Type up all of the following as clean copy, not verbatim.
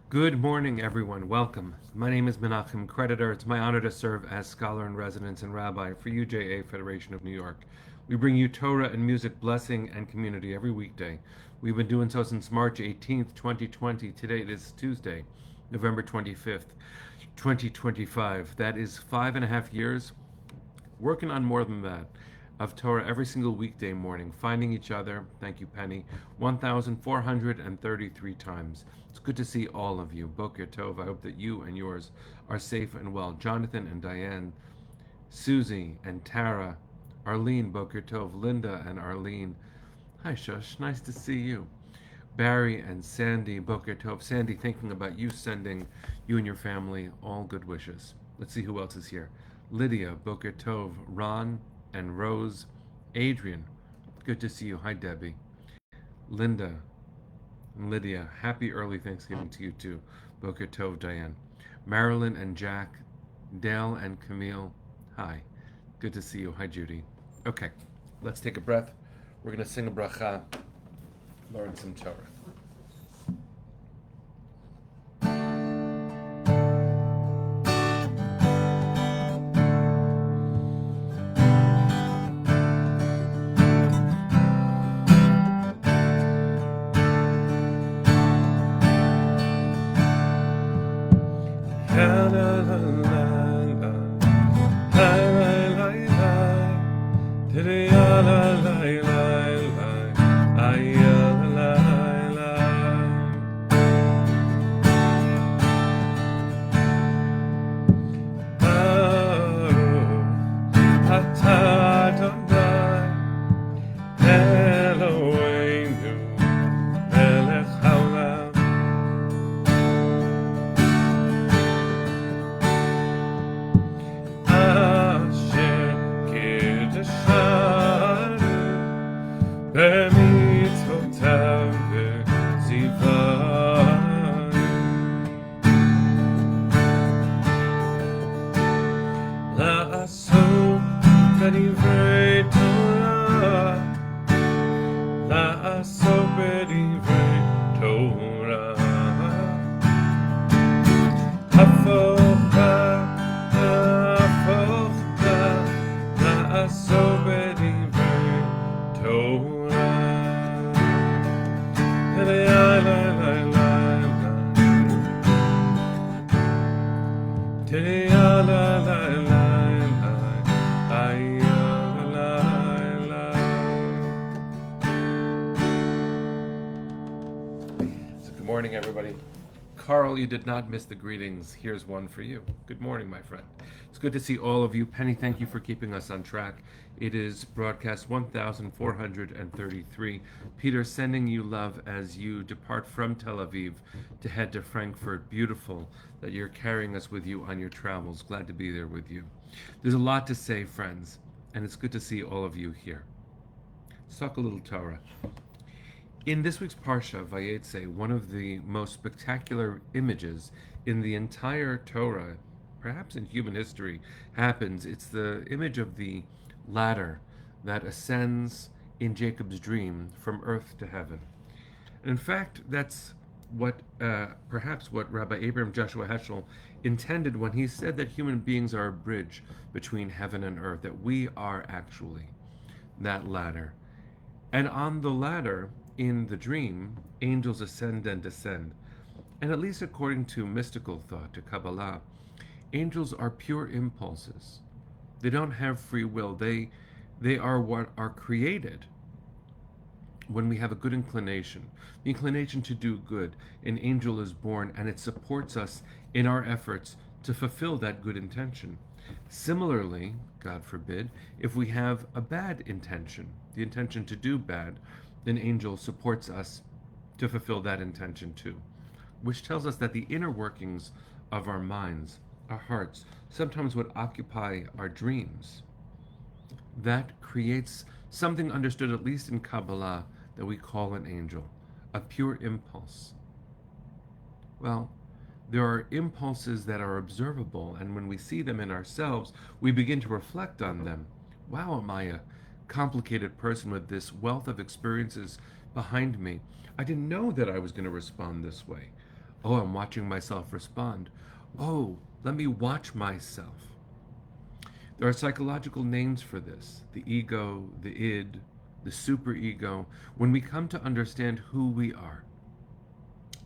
Good morning, everyone. Welcome. My name is Menachem Creditor. It's my honor to serve as scholar in residence and rabbi for UJA Federation of New York. We bring you Torah and music, blessing, and community every weekday. We've been doing so since March 18th, 2020. Today it is Tuesday, November 25th, 2025. That is 5.5 years, working on more than that, of Torah every single weekday morning, finding each other, thank you, Penny, 1,433 times. It's good to see all of you. Boker Tov, I hope that you and yours are safe and well. Jonathan and Diane, Susie and Tara, Arlene, Boker Tov, Linda and Arlene. Hi, Shush, nice to see you. Barry and Sandy, Boker Tov. Sandy, thinking about you, sending you and your family all good wishes. Let's see who else is here. Lydia, Boker Tov, Ron and Rose, Adrian, good to see you. Hi, Debbie. Linda and Lydia, happy early Thanksgiving to you too. Boker Tov, Diane. Marilyn and Jack, Dale and Camille, hi. Good to see you. Hi, Judy. Okay, let's take a breath. We're going to sing a bracha, learn some Torah. Morning, everybody. Carl, you did not miss the greetings. Here's one for you. Good morning, my friend. It's good to see all of you. Penny, thank you for keeping us on track. It is broadcast 1433. Peter, sending you love as you depart from Tel Aviv to head to Frankfurt. Beautiful that you're carrying us with you on your travels. Glad to be there with you. There's a lot to say, friends, and it's good to see all of you here. Let's talk a little Torah. In this week's Parsha, Vayeitzei, one of the most spectacular images in the entire Torah, perhaps in human history, happens. It's the image of the ladder that ascends in Jacob's dream from earth to heaven. And in fact, that's what perhaps what Rabbi Abraham Joshua Heschel intended when he said that human beings are a bridge between heaven and earth, that we are actually that ladder. And on the ladder, in the dream, angels ascend and descend. And at least according to mystical thought, to Kabbalah, angels are pure impulses. They don't have free will. They are what are created when we have a good inclination, the inclination to do good. An angel is born, and it supports us in our efforts to fulfill that good intention. Similarly, God forbid, if we have a bad intention, the intention to do bad, an angel supports us to fulfill that intention too, which tells us that the inner workings of our minds, our hearts, sometimes what occupy our dreams, that creates something understood, at least in Kabbalah, that we call an angel, a pure impulse. Well, there are impulses that are observable, and when we see them in ourselves, we begin to reflect on them. Wow, am I a complicated person with this wealth of experiences behind me? I didn't know that I was going to respond this way. Oh, I'm watching myself respond. Oh, let me watch myself. There are psychological names for this: the ego, the id, the superego. When we come to understand who we are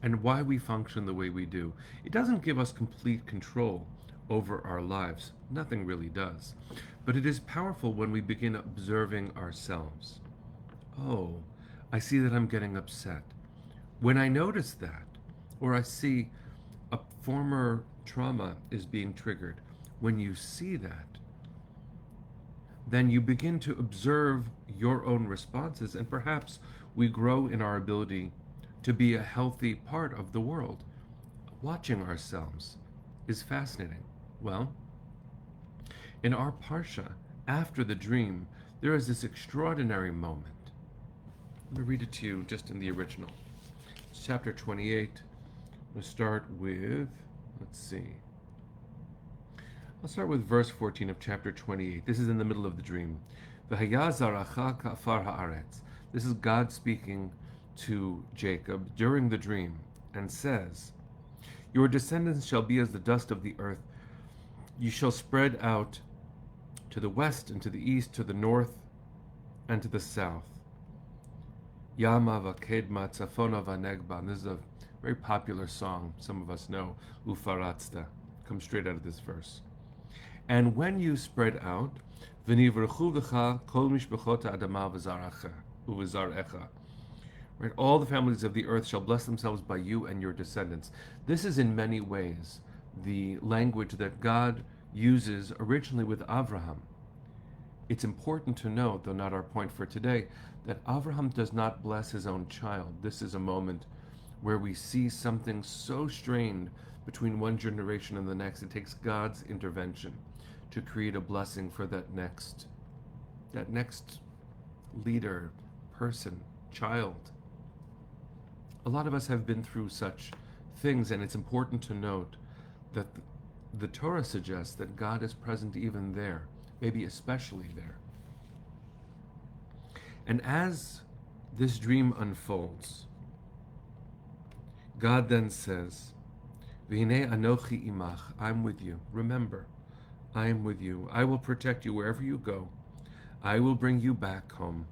and why we function the way we do, it doesn't give us complete control over our lives. Nothing really does. But it is powerful when we begin observing ourselves. Oh, I see that I'm getting upset. When I notice that, or I see a former trauma is being triggered, when you see that, then you begin to observe your own responses, and perhaps we grow in our ability to be a healthy part of the world. Watching ourselves is fascinating. Well, in our Parsha, after the dream, there is this extraordinary moment. Let me read it to you just in the original. It's chapter 28. We'll start with, let's see. I'll start with verse 14 of chapter 28. This is in the middle of the dream. This is God speaking to Jacob during the dream and says, "Your descendants shall be as the dust of the earth. You shall spread out to the west and to the east, to the north and to the south." Yama v'kedma tzafona v'negba. This is a very popular song some of us know. Ufaratzta comes straight out of this verse. And when you spread out, v'nivrchu v'cha kol mishpachot ha'adama v'zarecha. Right, all the families of the earth shall bless themselves by you and your descendants. This is in many ways the language that God uses originally with Avraham. It's important to note, though not our point for today, that Avraham does not bless his own child. This is a moment where we see something so strained between one generation and the next. It takes God's intervention to create a blessing for that next leader, person, child. A lot of us have been through such things, and it's important to note that the Torah suggests that God is present even there, maybe especially there. And as this dream unfolds, God then says, "V'hinei anochi imach," I'm with you. Remember, I am with you. I will protect you wherever you go. I will bring you back home.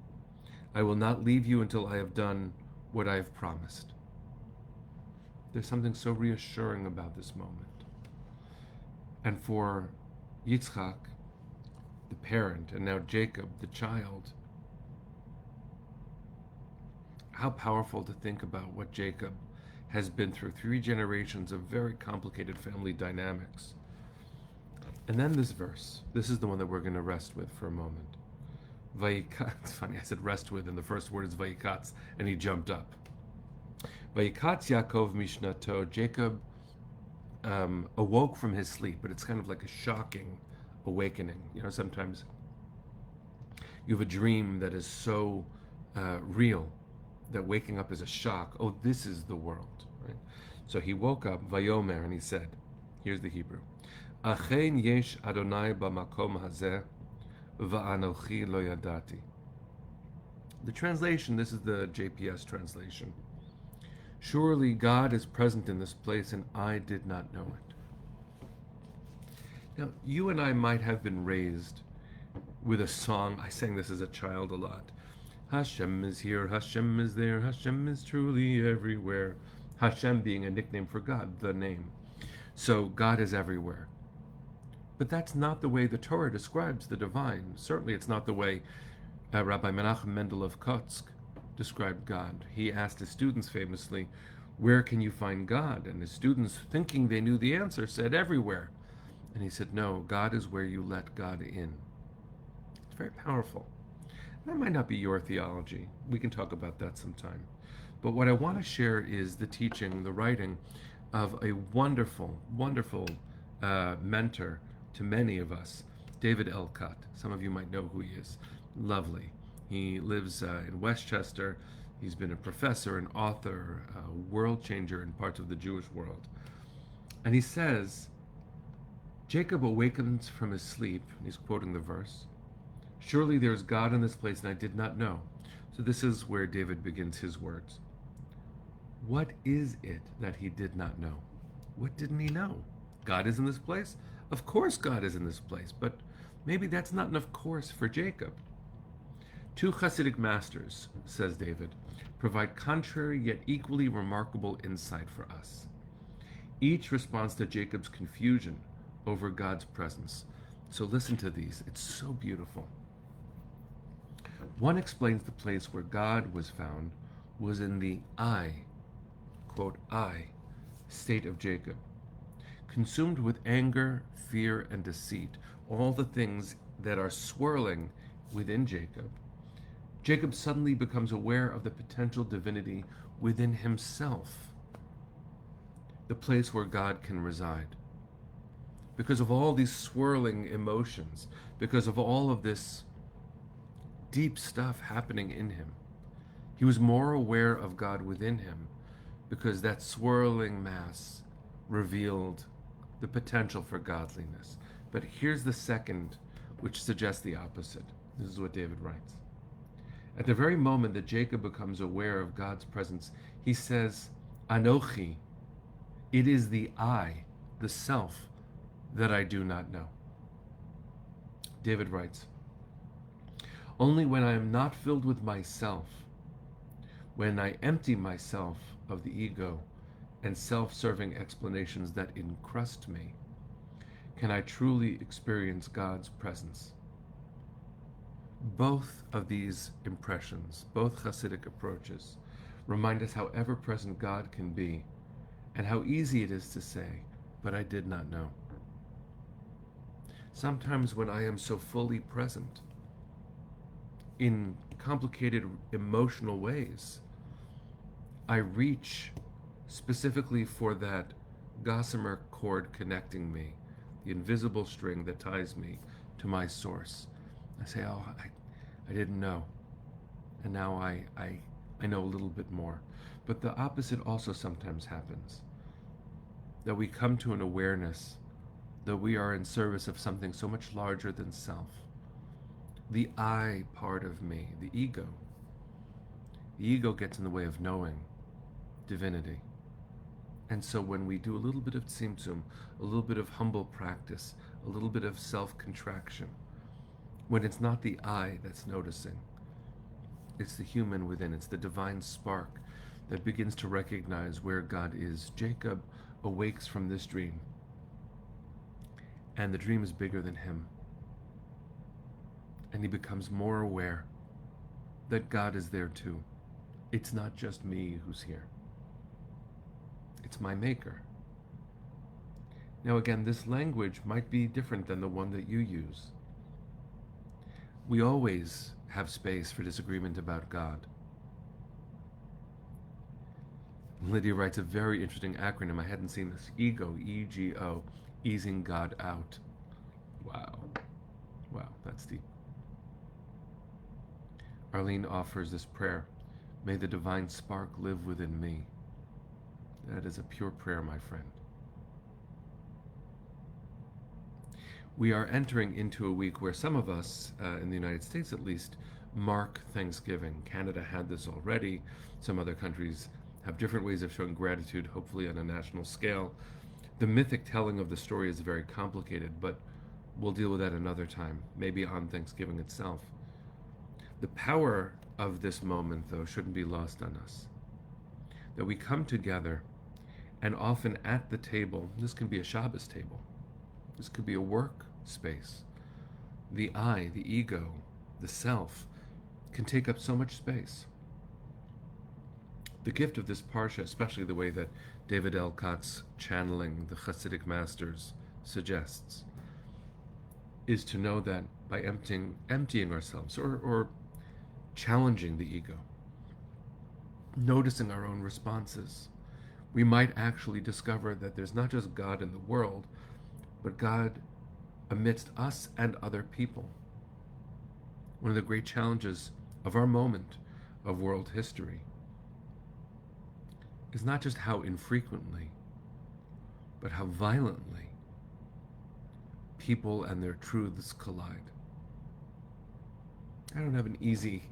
I will not leave you until I have done what I have promised. There's something so reassuring about this moment. And for Yitzchak, the parent, and now Jacob, the child, how powerful to think about what Jacob has been through 3 generations of very complicated family dynamics. And then this verse, this is the one that we're going to rest with for a moment. Vayikatz, it's funny, I said rest with, and the first word is Vayikatz, and he jumped up. Vayikatz Yaakov Mishnato, Jacob awoke from his sleep, but it's kind of like a shocking awakening. You know, sometimes you have a dream that is so real that waking up is a shock. Oh, this is the world, right? So he woke up, Vayomer, and he said, here's the Hebrew, Achen yesh Adonai b'makom hazeh, va'anochi lo yadati. The translation, this is the JPS translation. Surely God is present in this place, and I did not know it. Now, you and I might have been raised with a song. I sang this as a child a lot. Hashem is here, Hashem is there, Hashem is truly everywhere. Hashem being a nickname for God, the name. So God is everywhere. But that's not the way the Torah describes the divine. Certainly it's not the way Rabbi Menachem Mendel of Kotsk described God. He asked his students famously, where can you find God? And his students, thinking they knew the answer, said everywhere. And he said, no, God is where you let God in. It's very powerful. That might not be your theology. We can talk about that sometime. But what I want to share is the teaching, the writing of a wonderful, wonderful mentor to many of us, David Elcott. Some of you might know who he is. Lovely. He lives in Westchester. He's been a professor, an author, a world changer in parts of the Jewish world. And he says, Jacob awakens from his sleep, and he's quoting the verse, surely there's God in this place, and I did not know. So this is where David begins his words. What is it that he did not know? What didn't he know? God is in this place? Of course God is in this place, but maybe that's not enough course for Jacob. Two Hasidic masters, says David, provide contrary yet equally remarkable insight for us. Each responds to Jacob's confusion over God's presence. So listen to these. It's so beautiful. One explains the place where God was found was in the I, quote, I, state of Jacob. Consumed with anger, fear, and deceit, all the things that are swirling within Jacob, Jacob suddenly becomes aware of the potential divinity within himself, the place where God can reside. Because of all these swirling emotions, because of all of this deep stuff happening in him, he was more aware of God within him because that swirling mass revealed the potential for godliness. But here's the second, which suggests the opposite. This is what David writes. At the very moment that Jacob becomes aware of God's presence, he says, Anochi, it is the I, the self, that I do not know. David writes, only when I am not filled with myself, when I empty myself of the ego and self-serving explanations that encrust me, can I truly experience God's presence. Both of these impressions, both Hasidic approaches, remind us how ever-present God can be and how easy it is to say, but I did not know. Sometimes when I am so fully present in complicated emotional ways, I reach specifically for that gossamer cord connecting me, the invisible string that ties me to my source. I say, oh, I didn't know. And now I know a little bit more. But the opposite also sometimes happens. That we come to an awareness that we are in service of something so much larger than self. The I part of me, the ego. The ego gets in the way of knowing divinity. And so when we do a little bit of tzimtzum, a little bit of humble practice, a little bit of self-contraction, when it's not the I that's noticing, it's the human within, it's the divine spark that begins to recognize where God is. Jacob awakes from this dream, and the dream is bigger than him. And he becomes more aware that God is there too. It's not just me who's here. It's my maker. Now again, this language might be different than the one that you use. We always have space for disagreement about God. Lydia writes a very interesting acronym. I hadn't seen this. EGO, E-G-O, easing God out. Wow. Wow, that's deep. Arlene offers this prayer. May the divine spark live within me. That is a pure prayer, my friend. We are entering into a week where some of us, in the United States at least, mark Thanksgiving. Canada had this already. Some other countries have different ways of showing gratitude, hopefully on a national scale. The mythic telling of the story is very complicated, but we'll deal with that another time, maybe on Thanksgiving itself. The power of this moment, though, shouldn't be lost on us. That we come together, and often at the table, this can be a Shabbos table, this could be a work space. The I, the ego, the self, can take up so much space. The gift of this parsha, especially the way that David L. Katz channeling the Hasidic masters suggests, is to know that by emptying ourselves or challenging the ego, noticing our own responses, we might actually discover that there's not just God in the world, but God amidst us and other people. One of the great challenges of our moment of world history is not just how infrequently, but how violently people and their truths collide. I don't have an easy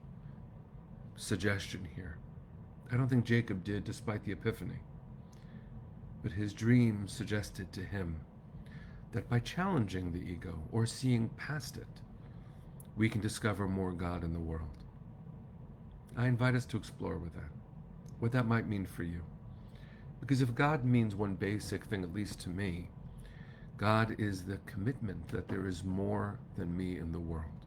suggestion here. I don't think Jacob did, despite the epiphany. But his dream suggested to him that by challenging the ego or seeing past it, we can discover more God in the world. I invite us to explore with that, what that might mean for you. Because if God means one basic thing, at least to me, God is the commitment that there is more than me in the world.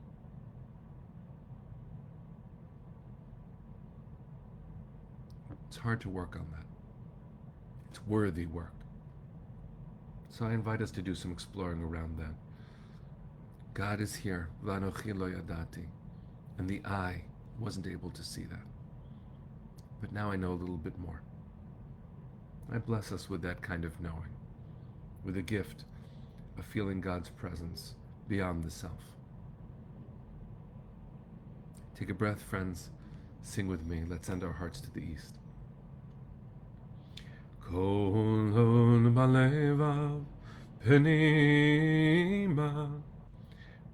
It's hard to work on that. It's worthy work. So I invite us to do some exploring around that. God is here, v'anochi lo yadati, and the eye wasn't able to see that. But now I know a little bit more. I bless us with that kind of knowing, with a gift of feeling God's presence beyond the self. Take a breath, friends. Sing with me. Let's send our hearts to the east. Kolon balevav penima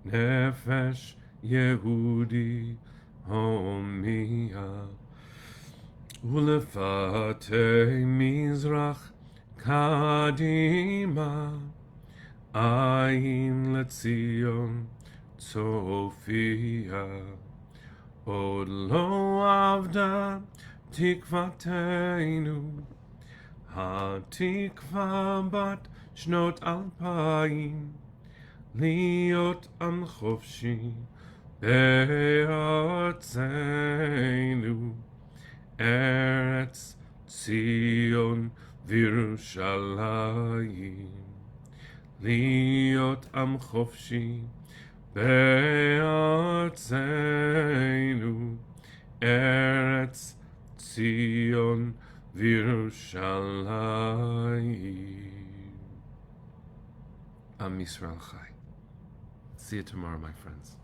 nefesh Yehudi homia ulefate mizrach kadima ayin letzion tzofia od lo avda tikvateinu התקווה בת שנות 2000 להיות עם חופשי בארצנו ארץ ציון וירושלים להיות עם חופשי בארצנו ארץ ציון Virushalayim. Am Yisrael Chai. See you tomorrow, my friends.